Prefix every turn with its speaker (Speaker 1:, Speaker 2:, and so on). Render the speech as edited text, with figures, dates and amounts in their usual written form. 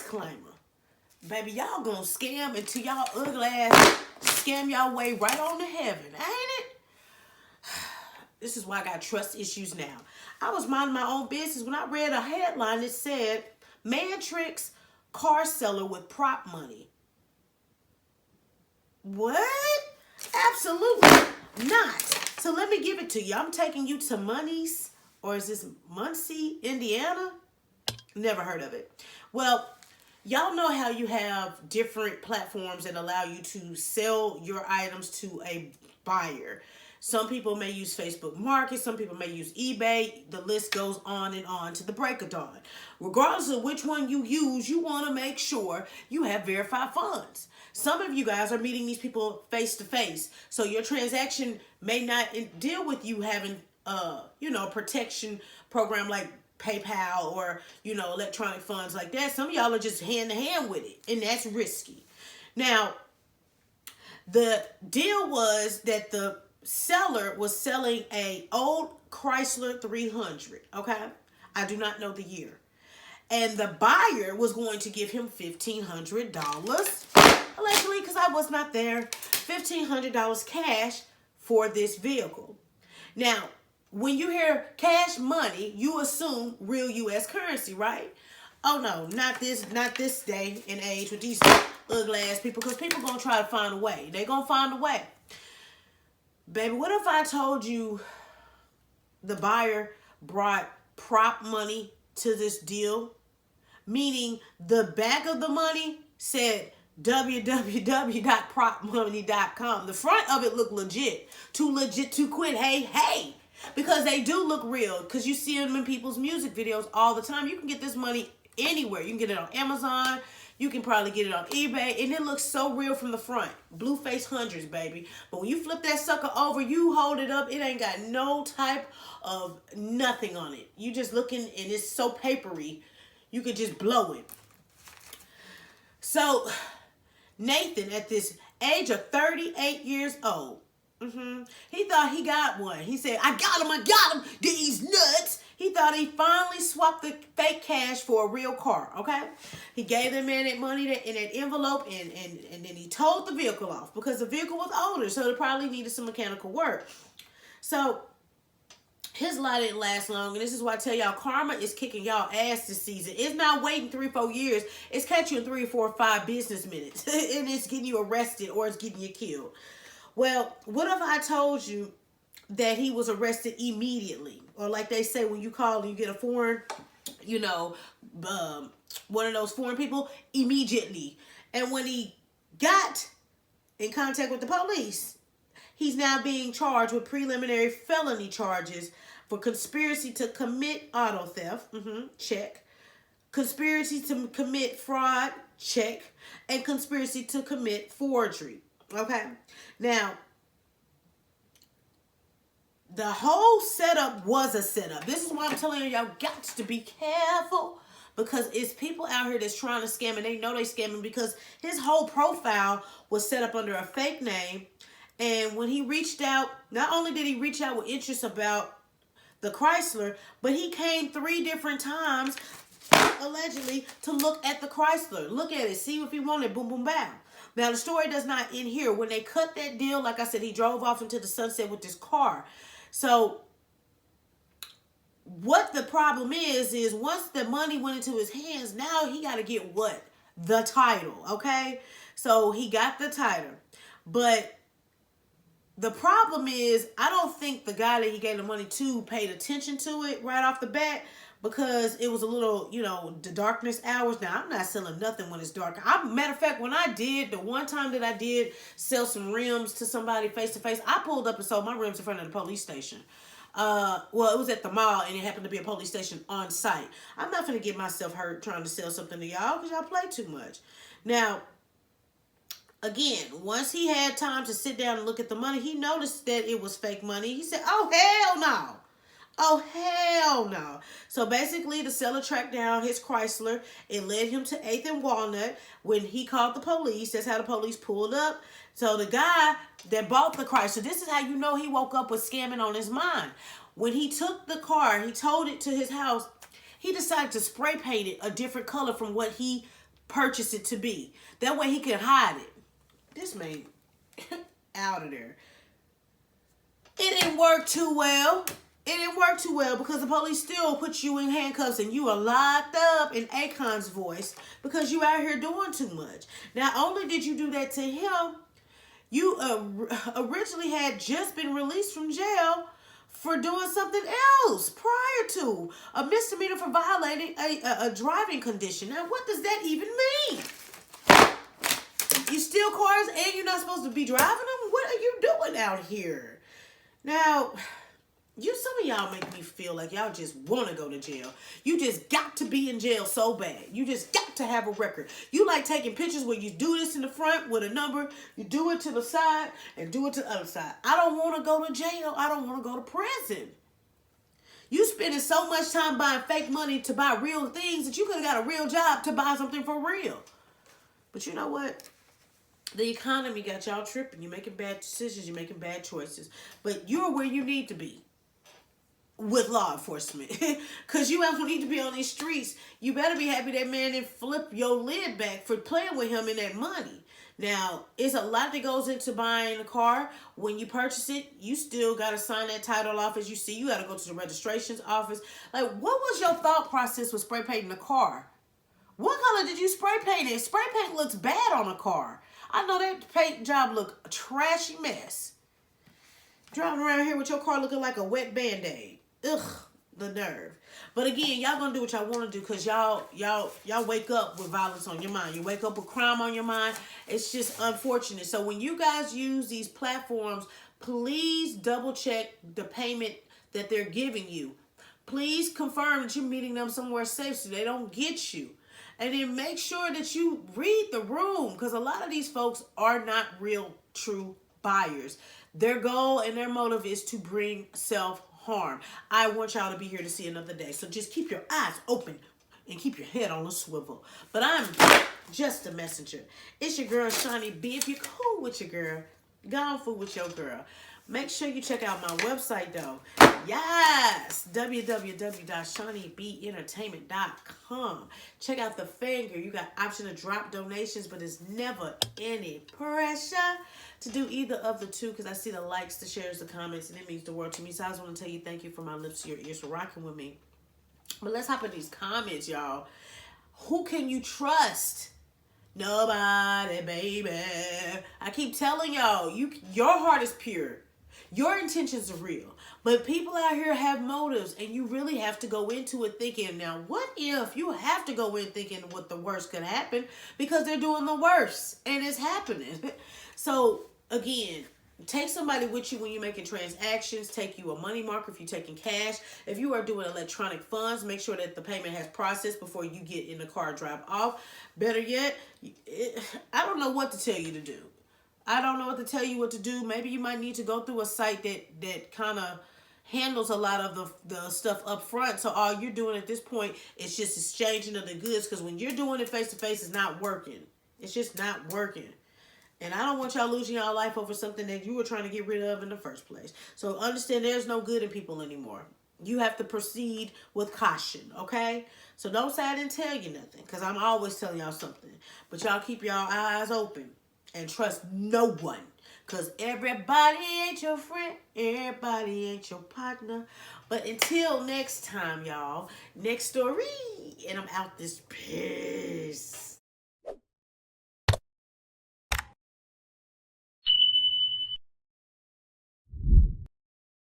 Speaker 1: disclaimer. Baby, y'all gonna scam until y'all ugly ass scam y'all way right on to heaven, ain't it? This is why I got trust issues now. I was minding my own business when I read a headline that said, man tricks car seller with prop money. What? Absolutely not. So let me give it to you. I'm taking you to Munnie's, or is this Muncie, Indiana? Never heard of it. Well, y'all know how you have different platforms that allow you to sell your items to a buyer. Some people may use Facebook Market. Some people may use eBay. The list goes on and on to the break of dawn. Regardless of which one you use, you want to make sure you have verified funds. Some of you guys are meeting these people face to face. So your transaction may not deal with you having, protection program like PayPal or, electronic funds like that. Some of y'all are just hand to hand with it, and that's risky. Now, the deal was that the seller was selling a old Chrysler 300, okay? I do not know the year. And the buyer was going to give him $1,500, allegedly, because I was not there, $1,500 cash for this vehicle. Now, when you hear cash money, you assume real U.S. currency, right? Oh no, not this day and age with these ugly ass people, because people gonna try to find a way. They gonna find a way. Baby, what if I told you the buyer brought prop money to this deal? Meaning the back of the money said www.propmoney.com. The front of it looked legit. Too legit to quit. Hey. Because they do look real. Because you see them in people's music videos all the time. You can get this money anywhere. You can get it on Amazon. You can probably get it on eBay. And it looks so real from the front. Blueface hundreds, baby. But when you flip that sucker over, you hold it up. It ain't got no type of nothing on it. You just looking and it's so papery. You could just blow it. So, Nathan, at this age of 38 years old, he thought he got one. He said, I got him, these nuts. He thought he finally swapped the fake cash for a real car, okay? He gave the man that money in that envelope, and then he towed the vehicle off because the vehicle was older, so it probably needed some mechanical work. So, his lie didn't last long, and this is why I tell y'all, karma is kicking y'all ass this season. It's not waiting 3-4 years. It's catching you in 3, 4, 5 business minutes, and it's getting you arrested or it's getting you killed. Well, what if I told you that he was arrested immediately? Or like they say, when you call and you get a foreign, one of those foreign people, immediately. And when he got in contact with the police, he's now being charged with preliminary felony charges for conspiracy to commit auto theft, check. Conspiracy to commit fraud, check. And conspiracy to commit forgery, okay? Now, the whole setup was a setup. This is why I'm telling y'all got to be careful, because it's people out here that's trying to scam, and they know they scamming because his whole profile was set up under a fake name. And when he reached out, not only did he reach out with interest about the Chrysler, but he came 3 different times, allegedly, to look at the Chrysler. Look at it, see if he wanted, boom, boom, bow. Now, the story does not end here. When they cut that deal, like I said, he drove off into the sunset with this car. So, what the problem is once the money went into his hands, now he got to get what? The title, okay? So, he got the title. But the problem is, I don't think the guy that he gave the money to paid attention to it right off the bat, because it was a little, the darkness hours. Now, I'm not selling nothing when it's dark. Matter of fact, when I did, the one time that I did sell some rims to somebody face to face, I pulled up and sold my rims in front of the police station. Well, it was at the mall, and it happened to be a police station on site. I'm not going to get myself hurt trying to sell something to y'all, because y'all play too much. Now, again, once he had time to sit down and look at the money, he noticed that it was fake money. He said, oh, hell no. Oh, hell no. So basically, the seller tracked down his Chrysler and led him to 8th and Walnut. When he called the police, that's how the police pulled up. So the guy that bought the Chrysler, this is how you know he woke up with scamming on his mind. When he took the car, he towed it to his house, he decided to spray paint it a different color from what he purchase it to be. That way he can hide it. This man out of there. It didn't work too well. It didn't work too well because the police still put you in handcuffs and you are locked up, in Akon's voice, because you out here doing too much. Not only did you do that to him, you originally had just been released from jail for doing something else prior to a misdemeanor for violating a driving condition. Now, what does that even mean? You steal cars and you're not supposed to be driving them? What are you doing out here? Now, some of y'all make me feel like y'all just want to go to jail. You just got to be in jail so bad. You just got to have a record. You like taking pictures where you do this in the front with a number, you do it to the side, and do it to the other side. I don't want to go to jail. I don't want to go to prison. You spending so much time buying fake money to buy real things that you could have got a real job to buy something for real. But you know what? The economy got y'all tripping. You're making bad decisions. You're making bad choices. But you're where you need to be with law enforcement. Because you don't need to be on these streets. You better be happy that man didn't flip your lid back for playing with him and that money. Now, it's a lot that goes into buying a car. When you purchase it, you still got to sign that title off. As you see, you got to go to the registrations office. Like, what was your thought process with spray painting a car? What color did you spray paint it? Spray paint looks bad on a car. I know that paint job look a trashy mess. Driving around here with your car looking like a wet Band-Aid. Ugh, the nerve. But again, y'all gonna do what y'all want to do because y'all wake up with violence on your mind. You wake up with crime on your mind. It's just unfortunate. So when you guys use these platforms, please double check the payment that they're giving you. Please confirm that you're meeting them somewhere safe so they don't get you. And then make sure that you read the room because a lot of these folks are not real, true buyers. Their goal and their motive is to bring self-harm. I want y'all to be here to see another day. So just keep your eyes open and keep your head on a swivel. But I'm just a messenger. It's your girl, Shaunie B. If you're cool with your girl, go on fool with your girl. Make sure you check out my website, though. Yes! www.shauniebeentertainment.com. Check out the finger. You got option to drop donations, but it's never any pressure to do either of the two because I see the likes, the shares, the comments, and it means the world to me. So I just want to tell you thank you from my lips to your ears for rocking with me. But let's hop in these comments, y'all. Who can you trust? Nobody, baby. I keep telling y'all, your heart is pure. Your intentions are real. But people out here have motives, and you really have to go into it thinking, now, what if you have to go in thinking what the worst could happen because they're doing the worst, and it's happening. So, again, take somebody with you when you're making transactions. Take you a money marker if you're taking cash. If you are doing electronic funds, make sure that the payment has processed before you get in the car and drive off. Better yet, I don't know what to tell you to do. I don't know what to tell you what to do. Maybe you might need to go through a site that kind of handles a lot of the stuff up front. So all you're doing at this point is just exchanging of the goods because when you're doing it face-to-face, it's not working. It's just not working. And I don't want y'all losing y'all life over something that you were trying to get rid of in the first place. So understand there's no good in people anymore. You have to proceed with caution, okay? So don't say I didn't tell you nothing because I'm always telling y'all something. But y'all keep y'all eyes open and trust no one because everybody ain't your friend. Everybody ain't your partner. But until next time, y'all, next story. And I'm out this piss.